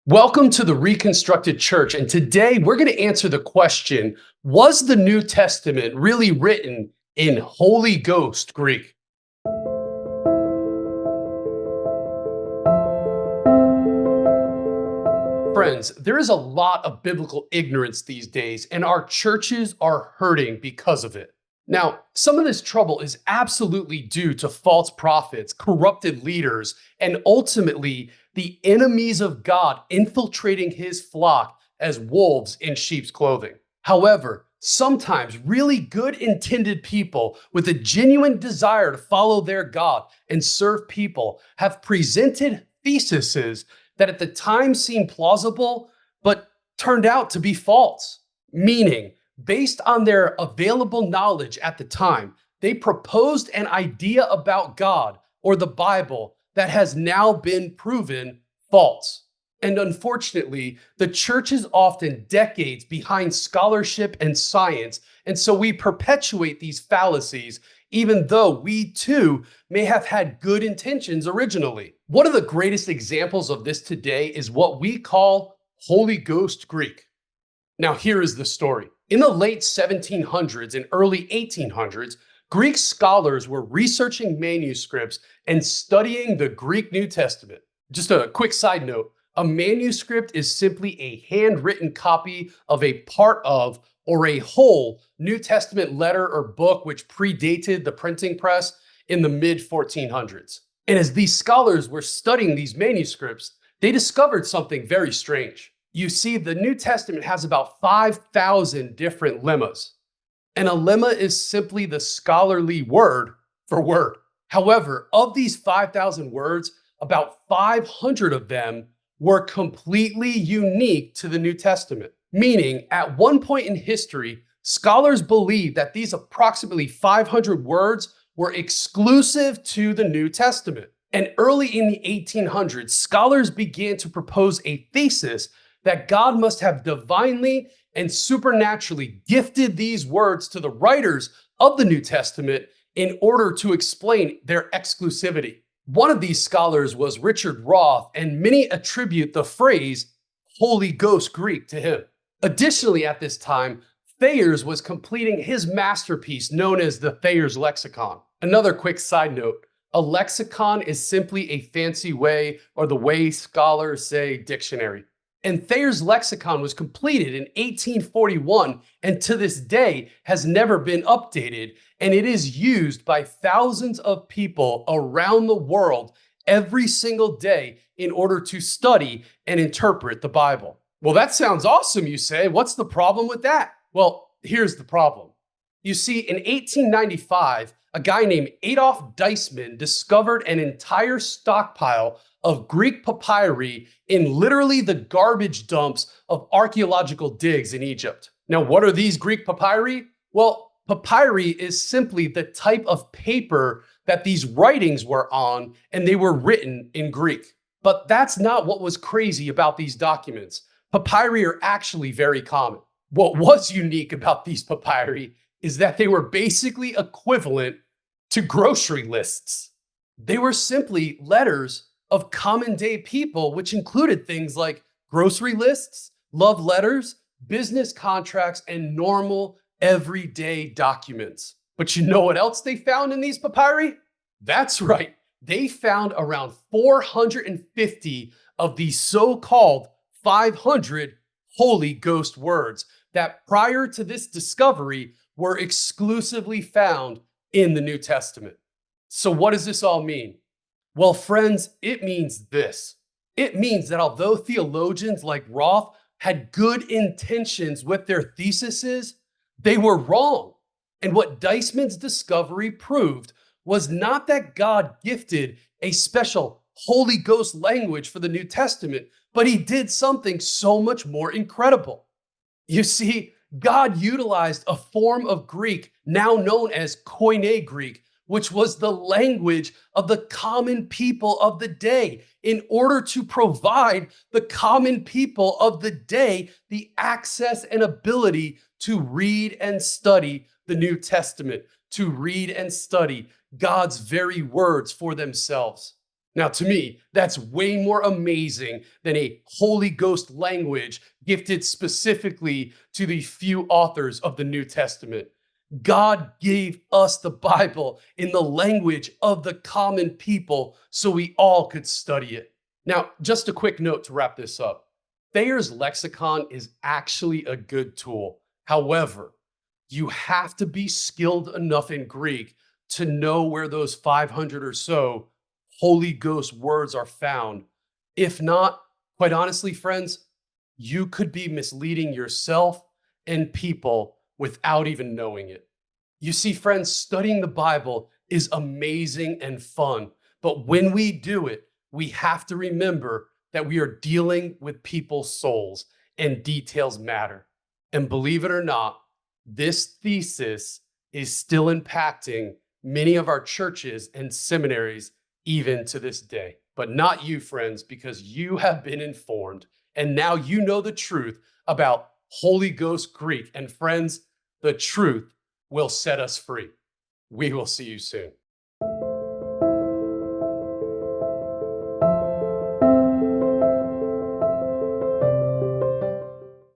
Welcome to the Reconstructed Church, and today we're going to answer the question, was the New Testament really written in Holy Ghost Greek? Friends, there is a lot of biblical ignorance these days, and our churches are hurting because of it. Now, some of this trouble is absolutely due to false prophets, corrupted leaders, and ultimately the enemies of God infiltrating his flock as wolves in sheep's clothing. However, sometimes really good intended people with a genuine desire to follow their God and serve people have presented theses that at the time seemed plausible, but turned out to be false. Meaning, based on their available knowledge at the time, they proposed an idea about God or the Bible that has now been proven false. And unfortunately, the church is often decades behind scholarship and science, and so we perpetuate these fallacies even though we too may have had good intentions originally. One of the greatest examples of this today is what we call Holy Ghost Greek. Now, here is the story. In the late 1700s and early 1800s, Greek scholars were researching manuscripts and studying the Greek New Testament. Just a quick side note, a manuscript is simply a handwritten copy of a part of or a whole New Testament letter or book which predated the printing press in the mid 1400s. And as these scholars were studying these manuscripts, they discovered something very strange. You see, the New Testament has about 5,000 different lemmas. And a lemma is simply the scholarly word for word. However, of these 5,000 words, about 500 of them were completely unique to the New Testament. Meaning, at one point in history, scholars believed that these approximately 500 words were exclusive to the New Testament. And early in the 1800s, scholars began to propose a thesis that God must have divinely and supernaturally gifted these words to the writers of the New Testament in order to explain their exclusivity. One of these scholars was Richard Roth, and many attribute the phrase Holy Ghost Greek to him. Additionally, at this time, Thayer's was completing his masterpiece known as the Thayer's Lexicon. Another quick side note, a lexicon is simply a fancy way, or the way scholars say dictionary. And Thayer's Lexicon was completed in 1841 and to this day has never been updated, and it is used by thousands of people around the world every single day in order to study and interpret the Bible. Well, that sounds awesome, you say. What's the problem with that? Well, here's the problem. You see, in 1895, a guy named Adolf Deisman discovered an entire stockpile of Greek papyri in literally the garbage dumps of archaeological digs in Egypt. Now, what are these Greek papyri? Well, papyri is simply the type of paper that these writings were on, and they were written in Greek. But that's not what was crazy about these documents. Papyri are actually very common. What was unique about these papyri is that they were basically equivalent to grocery lists. They were simply letters of common day people, which included things like grocery lists, love letters, business contracts, and normal everyday documents. But you know what else they found in these papyri? That's right, they found around 450 of these so-called 500 Holy Ghost words that prior to this discovery were exclusively found in the New Testament. So what does this all mean? Well, friends, it means this. It means that although theologians like Roth had good intentions with their theses, they were wrong. And what Deisman's discovery proved was not that God gifted a special Holy Ghost language for the New Testament, but he did something so much more incredible. You see, God utilized a form of Greek now known as Koine Greek, which was the language of the common people of the day, in order to provide the common people of the day the access and ability to read and study the New Testament, to read and study God's very words for themselves. Now, to me, that's way more amazing than a Holy Ghost language gifted specifically to the few authors of the New Testament. God gave us the Bible in the language of the common people so we all could study it. Now, just a quick note to wrap this up. Thayer's lexicon is actually a good tool. However, you have to be skilled enough in Greek to know where those 500 or so Holy Ghost words are found. If not, quite honestly, friends, you could be misleading yourself and people without even knowing it. You see, friends, studying the Bible is amazing and fun. But when we do it, we have to remember that we are dealing with people's souls and details matter. And believe it or not, this thesis is still impacting many of our churches and seminaries even to this day. But not you, friends, because you have been informed and now you know the truth about Holy Ghost Greek. And friends, the truth will set us free. We will see you soon.